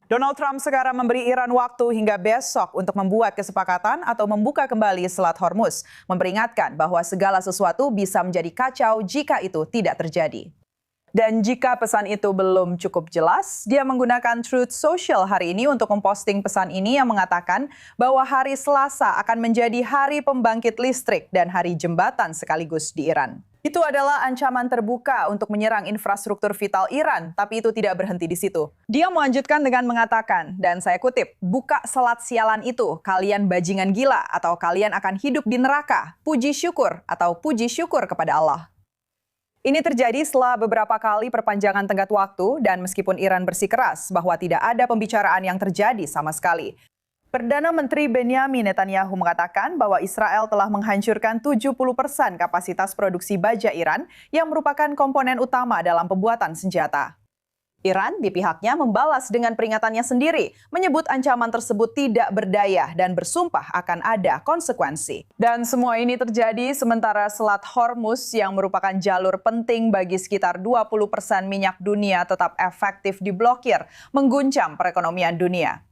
Donald Trump sekarang memberi Iran waktu hingga besok untuk membuat kesepakatan atau membuka kembali Selat Hormuz, memperingatkan bahwa segala sesuatu bisa menjadi kacau jika itu tidak terjadi. Dan jika pesan itu belum cukup jelas, dia menggunakan Truth Social hari ini untuk memposting pesan ini yang mengatakan bahwa hari Selasa akan menjadi hari pembangkit listrik dan hari jembatan sekaligus di Iran. Itu adalah ancaman terbuka untuk menyerang infrastruktur vital Iran, tapi itu tidak berhenti di situ. Dia melanjutkan dengan mengatakan, dan saya kutip, "Buka selat sialan itu, kalian bajingan gila, atau kalian akan hidup di neraka. Puji syukur atau puji syukur kepada Allah." Ini terjadi setelah beberapa kali perpanjangan tenggat waktu dan meskipun Iran bersikeras bahwa tidak ada pembicaraan yang terjadi sama sekali. Perdana Menteri Benyamin Netanyahu mengatakan bahwa Israel telah menghancurkan 70% kapasitas produksi baja Iran yang merupakan komponen utama dalam pembuatan senjata. Iran di pihaknya membalas dengan peringatannya sendiri, menyebut ancaman tersebut tidak berdaya dan bersumpah akan ada konsekuensi. Dan semua ini terjadi sementara Selat Hormuz yang merupakan jalur penting bagi sekitar 20% minyak dunia tetap efektif diblokir, mengguncang perekonomian dunia.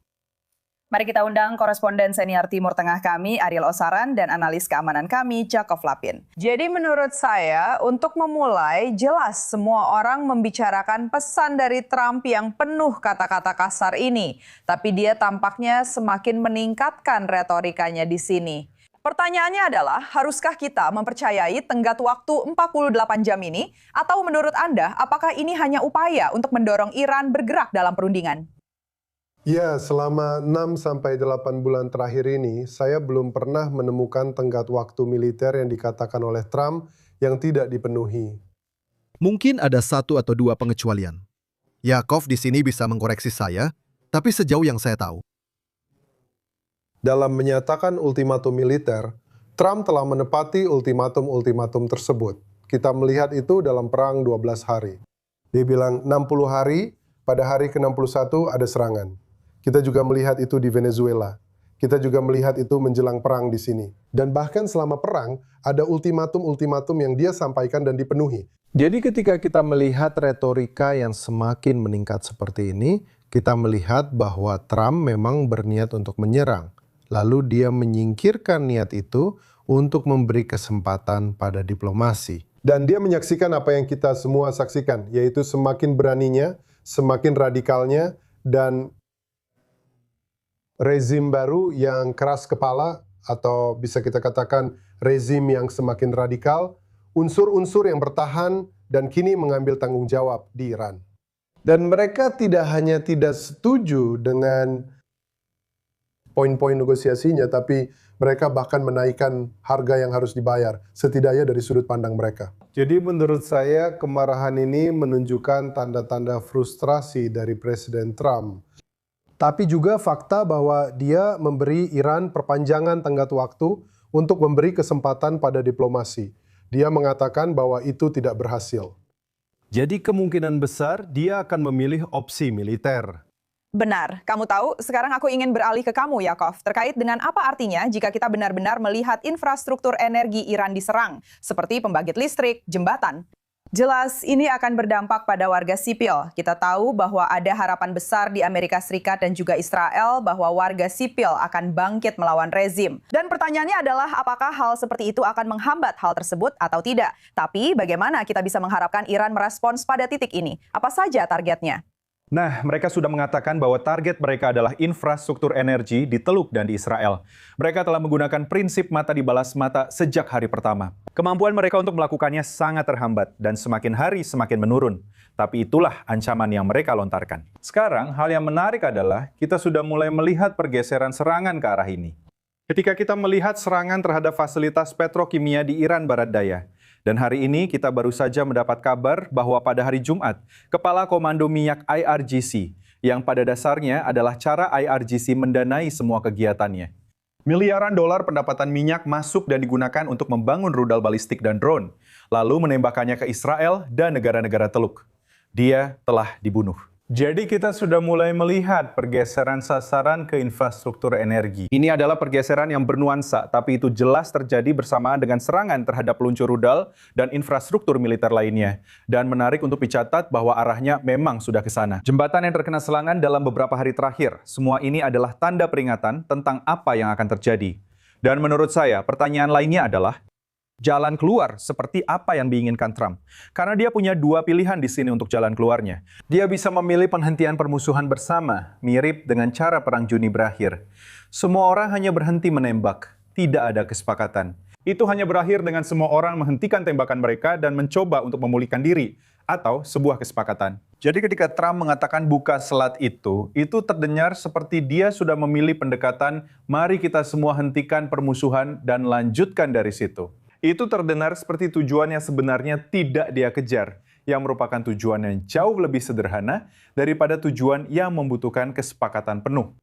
Mari kita undang koresponden senior Timur Tengah kami, Ariel Osaran, dan analis keamanan kami, Jacob Lapin. Jadi menurut saya, untuk memulai, jelas semua orang membicarakan pesan dari Trump yang penuh kata-kata kasar ini. Tapi dia tampaknya semakin meningkatkan retorikanya di sini. Pertanyaannya adalah, haruskah kita mempercayai tenggat waktu 48 jam ini? Atau menurut Anda, apakah ini hanya upaya untuk mendorong Iran bergerak dalam perundingan? Ya, selama 6-8 bulan terakhir ini, saya belum pernah menemukan tenggat waktu militer yang dikatakan oleh Trump yang tidak dipenuhi. Mungkin ada 1 atau 2 pengecualian. Yakov di sini bisa mengkoreksi saya, tapi sejauh yang saya tahu. Dalam menyatakan ultimatum militer, Trump telah menepati ultimatum-ultimatum tersebut. Kita melihat itu dalam perang 12 hari. Dia bilang 60 hari, pada hari ke-61 ada serangan. Kita juga melihat itu di Venezuela. Kita juga melihat itu menjelang perang di sini. Dan bahkan selama perang, ada ultimatum-ultimatum yang dia sampaikan dan dipenuhi. Jadi ketika kita melihat retorika yang semakin meningkat seperti ini, kita melihat bahwa Trump memang berniat untuk menyerang. Lalu dia menyingkirkan niat itu untuk memberi kesempatan pada diplomasi. Dan dia menyaksikan apa yang kita semua saksikan, yaitu semakin beraninya, semakin radikalnya, dan rezim baru yang keras kepala, atau bisa kita katakan rezim yang semakin radikal, unsur-unsur yang bertahan dan kini mengambil tanggung jawab di Iran. Dan mereka tidak hanya tidak setuju dengan poin-poin negosiasinya, tapi mereka bahkan menaikkan harga yang harus dibayar, setidaknya dari sudut pandang mereka. Jadi menurut saya kemarahan ini menunjukkan tanda-tanda frustrasi dari Presiden Trump. Tapi juga fakta bahwa dia memberi Iran perpanjangan tenggat waktu untuk memberi kesempatan pada diplomasi. Dia mengatakan bahwa itu tidak berhasil. Jadi kemungkinan besar dia akan memilih opsi militer. Benar, kamu tahu, sekarang aku ingin beralih ke kamu, Yakov, terkait dengan apa artinya jika kita benar-benar melihat infrastruktur energi Iran diserang, seperti pembangkit listrik, jembatan. Jelas ini akan berdampak pada warga sipil. Kita tahu bahwa ada harapan besar di Amerika Serikat dan juga Israel bahwa warga sipil akan bangkit melawan rezim. Dan pertanyaannya adalah apakah hal seperti itu akan menghambat hal tersebut atau tidak. Tapi bagaimana kita bisa mengharapkan Iran merespons pada titik ini? Apa saja targetnya? Nah, mereka sudah mengatakan bahwa target mereka adalah infrastruktur energi di Teluk dan di Israel. Mereka telah menggunakan prinsip mata dibalas mata sejak hari pertama. Kemampuan mereka untuk melakukannya sangat terhambat dan semakin hari semakin menurun. Tapi itulah ancaman yang mereka lontarkan. Sekarang, hal yang menarik adalah kita sudah mulai melihat pergeseran serangan ke arah ini. Ketika kita melihat serangan terhadap fasilitas petrokimia di Iran Barat Daya. Dan hari ini kita baru saja mendapat kabar bahwa pada hari Jumat, Kepala Komando Minyak IRGC, yang pada dasarnya adalah cara IRGC mendanai semua kegiatannya. Miliaran dolar pendapatan minyak masuk dan digunakan untuk membangun rudal balistik dan drone, lalu menembakkannya ke Israel dan negara-negara Teluk. Dia telah dibunuh. Jadi kita sudah mulai melihat pergeseran sasaran ke infrastruktur energi. Ini adalah pergeseran yang bernuansa, tapi itu jelas terjadi bersamaan dengan serangan terhadap peluncur rudal dan infrastruktur militer lainnya. Dan menarik untuk dicatat bahwa arahnya memang sudah ke sana. Jembatan yang terkena serangan dalam beberapa hari terakhir, semua ini adalah tanda peringatan tentang apa yang akan terjadi. Dan menurut saya, pertanyaan lainnya adalah, jalan keluar seperti apa yang diinginkan Trump. Karena dia punya dua pilihan di sini untuk jalan keluarnya. Dia bisa memilih penghentian permusuhan bersama, mirip dengan cara Perang Juni berakhir. Semua orang hanya berhenti menembak, tidak ada kesepakatan. Itu hanya berakhir dengan semua orang menghentikan tembakan mereka dan mencoba untuk memulihkan diri, atau sebuah kesepakatan. Jadi ketika Trump mengatakan buka selat itu terdengar seperti dia sudah memilih pendekatan, mari kita semua hentikan permusuhan dan lanjutkan dari situ. Itu terdengar seperti tujuan yang sebenarnya tidak dia kejar, yang merupakan tujuan yang jauh lebih sederhana daripada tujuan yang membutuhkan kesepakatan penuh.